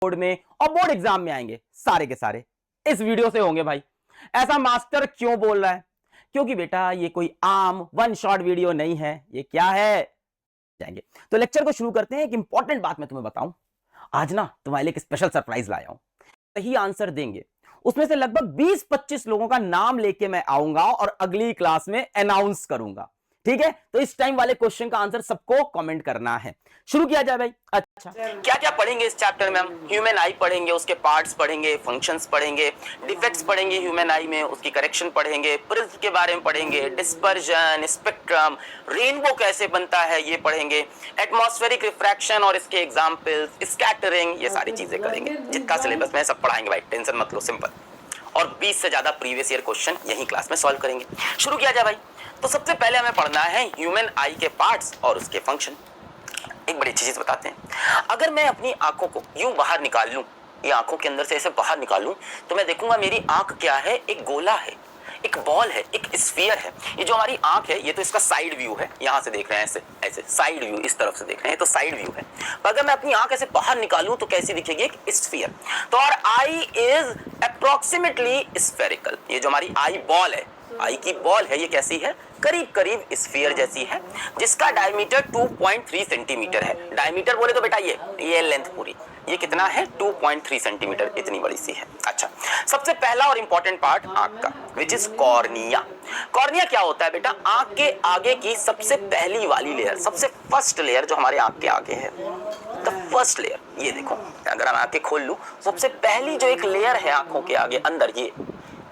Board में और board exam में आएंगे सारे के सारे इस वीडियो से होंगे भाई। ऐसा मास्टर क्यों बोल रहा है? क्योंकि बेटा ये कोई आम वन शॉट वीडियो नहीं है, ये क्या है जाएंगे। तो लेक्चर को शुरू करते हैं। एक इंपॉर्टेंट बात मैं तुम्हें बताऊं, आज ना तुम्हारे लिए एक स्पेशल सरप्राइज लाया हूं। सही आंसर देंगे उसमें से लगभग 20-25 लोगों का नाम लेके मैं आऊंगा और अगली क्लास में अनाउंस करूंगा, ठीक है? तो इस टाइम वाले क्वेश्चन का आंसर सबको कमेंट करना है। शुरू किया जाए भाई। अच्छा, क्या क्या पढ़ेंगे इस चैप्टर में हम? ह्यूमन आई पढ़ेंगे, उसके पार्ट्स पढ़ेंगे, फंक्शंस पढ़ेंगे, डिफेक्ट्स पढ़ेंगे ह्यूमन आई में, उसकी करेक्शन पढ़ेंगे, प्रिज्म के बारे में पढ़ेंगे, डिस्पर्जन, स्पेक्ट्रम, रेनबो कैसे बनता है ये पढ़ेंगे, एटमॉस्फेरिक रिफ्रैक्शन और इसके एग्जांपल्स, स्कैटरिंग, ये सारी चीजें करेंगे। जितना सिलेबस में सब पढ़ाएंगे भाई, टेंशन मत लो, सिंपल। और 20 से ज्यादा प्रीवियस ईयर क्वेश्चन यही क्लास में सॉल्व करेंगे। शुरू किया जाए भाई। तो सबसे पहले हमें पढ़ना है ह्यूमन आई के पार्ट्स और उसके फंक्शन। एक बड़ी अच्छी चीज बताते हैं, अगर मैं अपनी आंखों को यूं बाहर निकाल लूं, ये आंखों के अंदर से ऐसे बाहर निकालूं, तो मैं देखूंगा मेरी आंख क्या है, एक गोला है, एक बॉल है, एक स्फीयर है। ये जो हमारी आंख है, ये तो इसका साइड व्यू है, यहां से देख रहे हैं ऐसे ऐसे साइड व्यू, इस तरफ से देख रहे हैं तो साइड व्यू है। पर अगर मैं अपनी आंख ऐसे बाहर निकालूं तो कैसी दिखेगी? एक स्फीयर। तो और आई इज अप्रोक्सीमेटली स्फेरिकल। ये जो हमारी आई बॉल है, आई की बॉल है, ये कैसी है? करीब करीब स्फीयर जैसी है, जिसका डायमीटर 2.3 सेंटीमीटर है। डायमीटर बोले तो बेटा ये लेंथ पूरी, ये कितना है? 2.3 सेंटीमीटर, इतनी बड़ी सी है। अच्छा, सबसे पहला और इंपॉर्टेंट पार्ट आंख का, विच इज कॉर्निया। कॉर्निया क्या होता है बेटा? आंख के आगे की सबसे पहली वाली लेयर, सबसे फर्स्ट लेयर जो हमारे आंख के आगे है, द फर्स्ट लेयर। ये देखो, अगर हम आंखें खोल लूं, सबसे पहली जो एक लेयर है आंखों के आगे अंदर, ये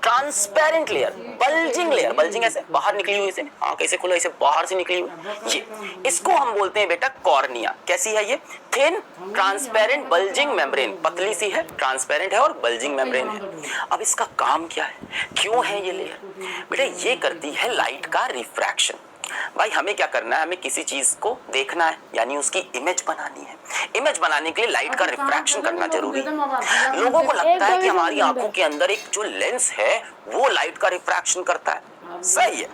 transparent layer, bulging layer, bulging ऐसे बाहर निकली हुई, इसे आंख ऐसे खोलो, ऐसे बाहर से निकली हुई, ये इसको हम बोलते हैं बेटा कॉर्निया। कैसी है ये? थिन ट्रांसपेरेंट बल्जिंग मेम्ब्रेन, पतली सी है, ट्रांसपेरेंट है और बल्जिंग मेम्ब्रेन है। अब इसका काम क्या है, क्यों है ये लेयर? बेटा ये करती है लाइट का रिफ्रैक्शन। भाई हमें क्या करना है, हमें किसी चीज को देखना है, यानी उसकी इमेज बनानी है। इमेज बनाने के लिए लाइट का रिफ्रैक्शन करना जरूरी है। लोगों को लगता है कि हमारी आंखों के अंदर एक जो लेंस है वो लाइट का रिफ्रैक्शन करता है। सही है,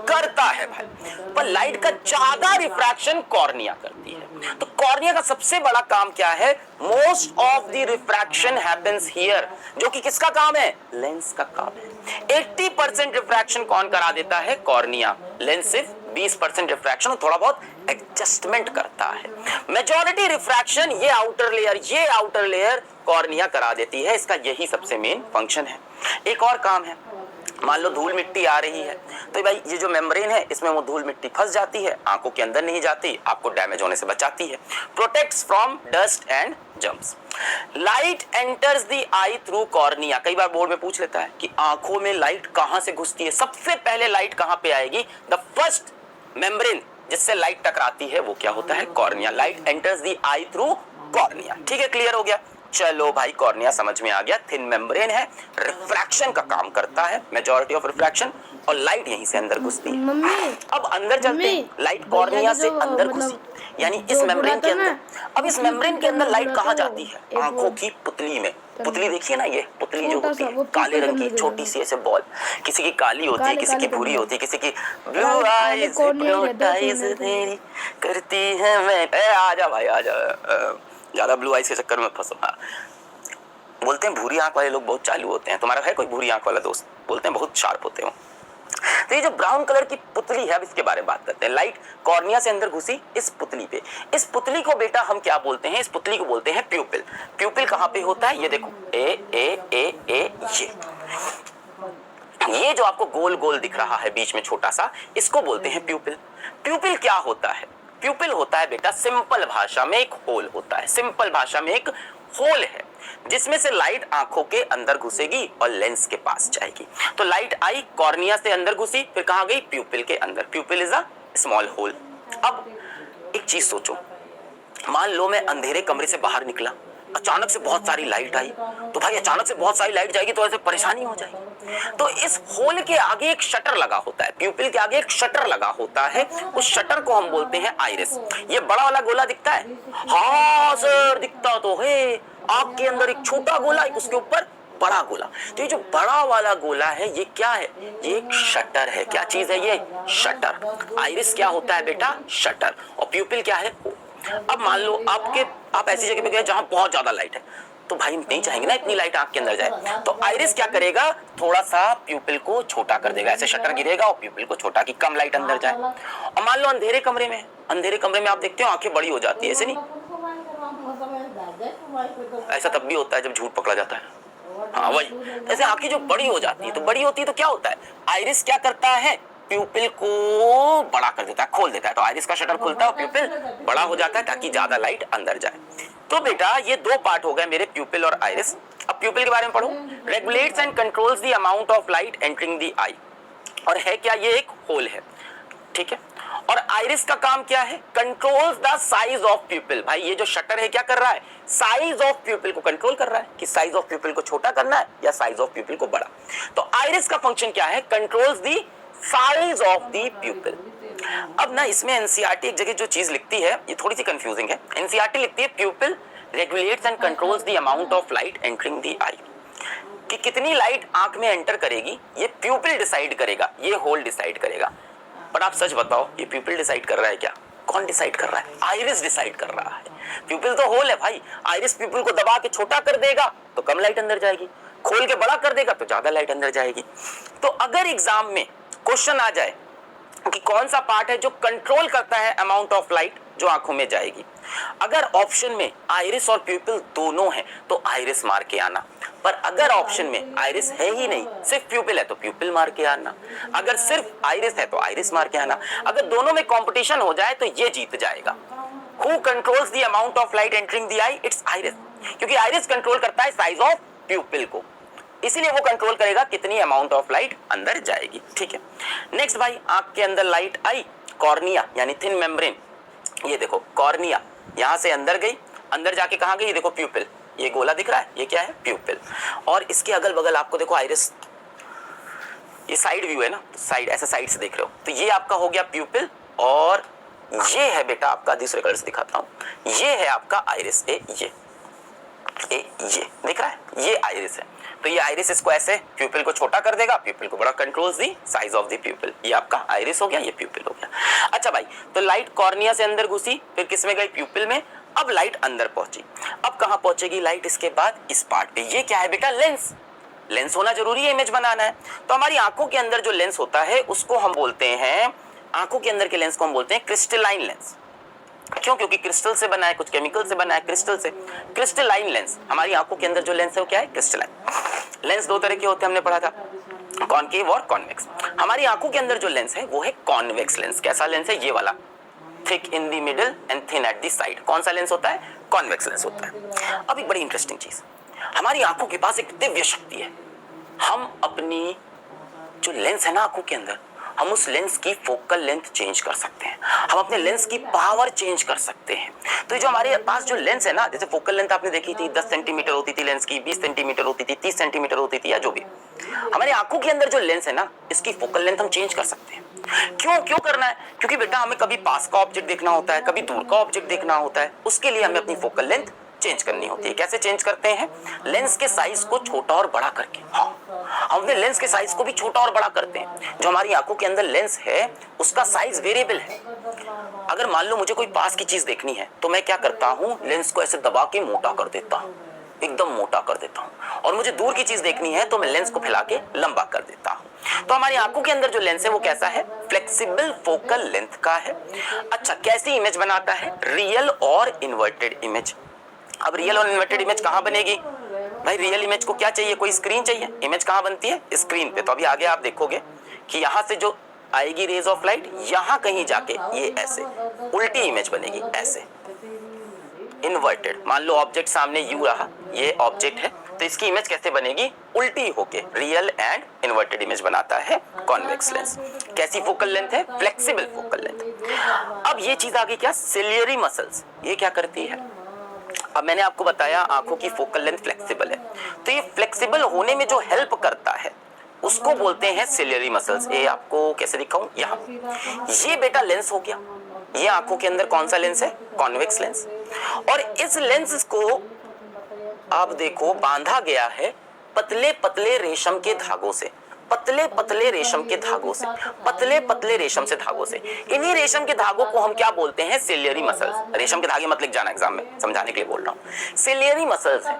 करता है भाई, पर लाइट का ज्यादा रिफ्रैक्शन कॉर्निया करती है। तो कॉर्निया का सबसे बड़ा काम क्या है? Most of the refraction happens here, जो कि किसका काम है? लेंस का काम है। 80% रिफ्रैक्शन कौन करा देता है? कॉर्निया। लेंस सिर्फ 20% रिफ्रैक्शन, थोड़ा बहुत एडजस्टमेंट करता है। मेजॉरिटी रिफ्रैक्शन ये आउटर लेयर कॉर्निया करा देती है। इसका यही सबसे मेन फंक्शन है। एक और काम है, मान लो धूल मिट्टी आ रही है, तो भाई ये जो मेम्ब्रेन है इसमें वो धूल मिट्टी फंस जाती है, आंखों के अंदर नहीं जाती, आपको डैमेज होने से बचाती है। Protects from dust and germs. Light enters the I through cornea. कई बार बोर्ड में पूछ लेता है कि आंखों में लाइट कहां से घुसती है? सबसे पहले लाइट कहां पे आएगी? द फर्स्ट मेम्ब्रेन जिससे लाइट टकराती है वो क्या होता है? Cornea. Light enters the I through cornea. ठीक है, क्लियर हो गया? चलो भाई, कॉर्निया समझ में आ गया। थिन मेम्ब्रेन है, रिफ्रैक्शन का काम करता है, मेजॉरिटी ऑफ रिफ्रैक्शन, और लाइट यहीं से अंदर घुसती है। अब अंदर चलते हैं, लाइट कॉर्निया से अंदर घुसी, यानी इस मेम्ब्रेन के अंदर। अब इस मेम्ब्रेन के अंदर लाइट कहाँ जाती है? आंखों की पुतली में। पुतली देखिए ना, ये पुतली जो होती है काले रंग की छोटी सी ऐसे बॉल, किसी की काली होती है, किसी की भूरी होती है, किसी की ब्लू आईज हिप्नोटाइज तेरी करती है मैं। आजा भाई आजा, ज्यादा ब्लू आईज के चक्कर में फंसो। हाँ, बोलते हैं भूरी आंख वाले लोग बहुत चालू होते हैं। तुम्हारा है कोई भूरी आंख वाला दोस्त? बोलते हैं बहुत शार्प होते हो। तो ये जो ब्राउन कलर की पुतली है, अब इसके बारे में बात करते हैं। लाइट कॉर्निया से अंदर घुसी इस पुतली पे। इस पुतली को बेटा हम क्या बोलते हैं? इस पुतली को बोलते हैं प्यूपिल। प्यूपिल कहाँ पे होता है? ये देखो, ये जो आपको गोल गोल दिख रहा है बीच में छोटा सा, इसको बोलते हैं प्यूपिल। प्यूपिल क्या होता है? प्यूपिल होता है बेटा, सिंपल भाषा में एक होल होता है। सिंपल भाषा में एक होल है जिसमें से लाइट आंखों के अंदर घुसेगी और लेंस के पास जाएगी। तो लाइट आई, कॉर्निया से अंदर घुसी, फिर कहां गई? प्यूपिल के अंदर। Pupil is a small hole. अब एक चीज सोचो, मान लो मैं अंधेरे कमरे से बाहर निकला, अचानक से बहुत सारी लाइट आई, तो भाई अचानक से बहुत सारी लाइट जाएगी तो ऐसे परेशानी हो जाएगी। तो इस होल के आगे एक शटर लगा होता है, प्यूपिल के आगे एक शटर लगा होता है, उस शटर को हम बोलते हैं आइरिस। ये बड़ा वाला गोला दिखता है? हाँ सर दिखता तो है। आंख के अंदर एक छोटा गोला, एक उसके ऊपर बड़ा गोला। तो ये जो बड़ा वाला गोला है ये क्या है? ये एक शटर है। क्या चीज है ये? शटर। आइरिस क्या होता है बेटा? शटर। और प्यूपिल क्या है? अब मान लो आप ऐसी जगह पे गए जहां बहुत ज्यादा लाइट है, तो भाई नहीं चाहेंगे ना इतनी लाइट आंख के अंदर जाए, तो आइरिस क्या करेगा, थोड़ा सा प्यूपिल को छोटा कर देगा, ऐसे शटर गिरेगा और प्यूपिल को छोटा कि कम लाइट अंदर जाए। और मान लो अंधेरे कमरे में, अंधेरे कमरे में आप देखते हो आंखें बड़ी हो जाती है, ऐसे नहीं, ऐसा तब भी होता है जब झूठ पकड़ा जाता है। हाँ वही, ऐसे आंखें जो बड़ी हो जाती है, तो बड़ी होती है तो क्या होता है, आइरिस क्या करता है, प्यूपिल को बड़ा कर देता है, खोल देता है, तो आइरिस का शटर खुलता है और प्यूपिल बड़ा हो जाता है ताकि ज्यादा लाइट अंदर जाए। तो बेटा ये दो पार्ट हो गए मेरे, प्यूपिल और आइरिस। अब प्यूपिल के बारे में पढ़ो, regulates and controls the amount of light entering the eye, और है क्या, ये एक होल है, ठीक है। और आइरिस का काम क्या है, कंट्रोल्स द साइज ऑफ प्यूपिल। भाई ये जो शटर है क्या कर रहा है, साइज ऑफ प्यूपिल को कंट्रोल कर रहा है कि साइज ऑफ प्यूपिल को छोटा करना है या साइज ऑफ प्यूपिल को बड़ा। तो आइरिस का फंक्शन क्या है, controls the size of the प्यूपिल। अब ना इसमें एनसीईआरटी एक जगह जो चीज लिखती है ये थोड़ी सी कंफ्यूजिंग है। एनसीईआरटी लिखती है pupil regulates and controls the amount of light entering the eye, कि कितनी लाइट आंख में एंटर करेगी ये प्यूपिल डिसाइड करेगा, ये होल डिसाइड करेगा। पर आप सच बताओ ये प्यूपिल डिसाइड कर रहा है क्या, कौन डिसाइड कर रहा है, आइरिस डिसाइड कर रहा है। प्यूपिल तो होल है भाई, आइरिस प्यूपिल को दबा के छोटा कर देगा तो कम लाइट अंदर जाएगी, खोल के बड़ा कर देगा तो ज्यादा लाइट अंदर जाएगी। तो अगर एग्जाम में क्वेश्चन आ जाए कि कौन सा पार्ट है जो कंट्रोल करता है अमाउंट ऑफ लाइट जो आंखों में जाएगी, अगर ऑप्शन में आइरिस और प्यूपिल दोनों है तो आइरिस मार के आना, पर अगर ऑप्शन में आइरिस है ही नहीं सिर्फ प्यूपिल है तो प्यूपिल मार के आना, अगर सिर्फ आइरिस है तो आइरिस मार के आना। अगर दोनों में कंपटीशन हो जाए तो ये जीत जाएगा। Who controls the amount of light entering the I, it's iris, क्योंकि आइरिस कंट्रोल करता है साइज ऑफ प्यूपिल को, इसीलिए वो कंट्रोल करेगा कितनी अमाउंट ऑफ लाइट अंदर जाएगी, ठीक है। नेक्स्ट भाई, आंख के अंदर लाइट आई, कॉर्निया यानी थिन मेम्ब्रेन, ये देखो कॉर्निया यहां से अंदर गई, अंदर जाके कहां गई, ये देखो प्यूपिल, ये गोला दिख रहा है ये क्या है, प्यूपिल। और इसके अगल बगल आपको देखो आइरिस, ये साइड व्यू है ना, साइड ऐसा साइड से देख रहे हो, तो ये आपका हो गया प्यूपिल, और ये है बेटा आपका, दूसरे कलर से दिखाता हूं, ये है आपका आइरिस, ये दिख रहा है, ये आइरिस है। तो ये आइरिस इसको ऐसे प्यूपिल को छोटा कर देगा, प्यूपिल को बड़ा, controls the size of the प्यूपिल। ये आपका आइरिस हो गया, ये प्यूपिल हो गया। अच्छा भाई, तो लाइट कॉर्निया से अंदर घुसी, फिर किस में गई, प्यूपिल में। अब लाइट अंदर पहुंची, अब कहां पहुंचेगी लाइट, इसके बाद इस पार्ट पे। ये क्या है बेटा, लेंस। लेंस होना जरूरी है, इमेज बनाना है। तो हमारी आंखों के अंदर जो लेंस होता है उसको हम बोलते हैं, आंखों के अंदर के लेंस को हम बोलते हैं क्रिस्टलाइन लेंस। क्यों, क्योंकि क्रिस्टल से बना है, कुछ केमिकल से बना है, क्रिस्टल से। क्रिस्टलाइन लेंस, हमारी आंखों के अंदर जो लेंस है वो क्या है, क्रिस्टलाइन। लेंस दो तरह के होते हैं, हमने पढ़ा था, कॉनकेव और कॉन्वेक्स। हमारी आंखों के अंदर जो लेंस है वो है कॉन्वेक्स लेंस। कैसा लेंस है, ये वाला, thick in the middle and thin at the side. कौन सा लेंस होता है, कॉन्वेक्स लेंस होता है। अब एक बड़ी इंटरेस्टिंग चीज, हमारी आंखों के पास एक दिव्य शक्ति है। हम अपनी जो लेंस है ना आंखों के अंदर, हम उस लेंस की फोकल लेंथ चेंज कर सकते हैं, हम अपने लेंस की पावर चेंज कर सकते हैं। तो जो हमारे पास जो लेंस है ना, जैसे फोकल लेंथ आपने देखी थी 10 सेंटीमीटर होती थी लेंस की, 20 सेंटीमीटर होती थी, 30 सेंटीमीटर होती थी, या जो भी, हमारी आंखों के अंदर जो लेंस है ना, इसकी फोकल लेंथ हम चेंज कर सकते हैं। क्यों करना है, क्योंकि बेटा हमें कभी पास का ऑब्जेक्ट देखना होता है, कभी दूर का ऑब्जेक्ट देखना होता है, उसके लिए हमें अपनी फोकल लेंथ चेंज करनी होती है। कैसे चेंज करते हैं, लेंस के साइज को छोटा और बड़ा करके। हाँ, हम अपने लेंस के साइज को भी छोटा और बड़ा करते हैं। जो हमारी आंखों के अंदर लेंस है उसका साइज वेरिएबल है। अगर मान लो मुझे कोई पास की चीज देखनी है तो मैं क्या करता हूँ, लेंस को ऐसे दबा के मोटा कर देता हूँ, एकदम मोटा कर देता हूँ। और मुझे दूर की चीज देखनी है तो मैं लेंस को फैला के लंबा कर देता हूँ। तो हमारी आंखों के अंदर जो लेंस है वो कैसा है, फ्लेक्सिबल फोकल लेंथ का है। अच्छा, कैसी इमेज बनाता है, रियल और इन्वर्टेड इमेज। अब रियल और इन्वर्टेड इमेज कहाँ बनेगी भाई, रियल इमेज को क्या चाहिए, कोई स्क्रीन चाहिए, इमेज कहाँ बनती है, स्क्रीन पे। तो अभी आगे आप देखोगे कि यहाँ से जो आएगी रेज ऑफ लाइट, यहाँ कहीं जाके ये ऐसे उल्टी इमेज बनेगी, ऐसे इन्वर्टेड। मान लो ऑब्जेक्ट सामने यू रहा, ये ऑब्जेक्ट है, तो इसकी इमेज कैसे बनेगी, उल्टी होके। रियल एंड इन्वर्टेड इमेज बनाता है कॉन्वेक्स लेंस। कैसी फोकल लेंथ है, फ्लेक्सिबल फोकल लेंथ। अब ये चीज आगे क्या, सिलियरी मसल्स, ये क्या करती है। अब मैंने आपको बताया आंखों की फोकल लेंथ फ्लेक्सिबल है, तो ये फ्लेक्सिबल होने में जो हेल्प करता है उसको बोलते हैं सिलियरी मसल्स। ये आपको कैसे दिखाऊं, यहाँ ये बेटा लेंस हो गया, ये आंखों के अंदर कौन सा लेंस है, कॉन्वेक्स लेंस। और इस लेंस को आप देखो बांधा गया है पतले पतले रेशम के धागों से। पतले पतले रेशम के धागों से, पतले पतले रेशम से धागों से। इन्हीं रेशम के धागों को हम क्या बोलते हैं? Ciliary muscles. रेशम के धागे मत लिख जाना एग्जाम में, समझाने के लिए बोल रहा हूँ। सिलियरी मसल्स है।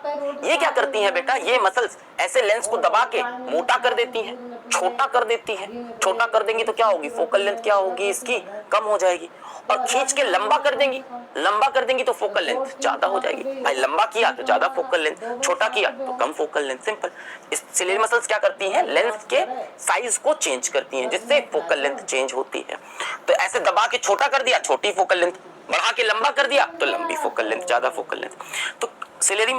ये क्या करती हैं बेटा? ये मसल्स ऐसे लेंस को दबा के मोटा कर देती हैं, छोटा कर देती है। छोटा कर देंगी तो क्या होगी? फोकल लेंथ क्या होगी इसकी? कम हो जाएगी। और खींच के लंबा कर देंगी, लंबा कर देंगी तो फोकल लेंथ ज्यादा हो जाएगी। भाई लंबा किया तो ज्यादा फोकल लेंथ, छोटा किया तो कम फोकल लेंथ, सिंपल। इस सिलियरी मसल्स क्या करती हैं? लेंस के साइज को चेंज करती हैं, जिससे फोकल लेंथ चेंज होती है। तो ऐसे दबा के छोटा कर दिया, छोटी फोकल लेंथ, बढ़ा के लंबा कर दिया तो लंबी फोकल लेंथ, ज्यादा फोकल लेंथ। तो सिलियरी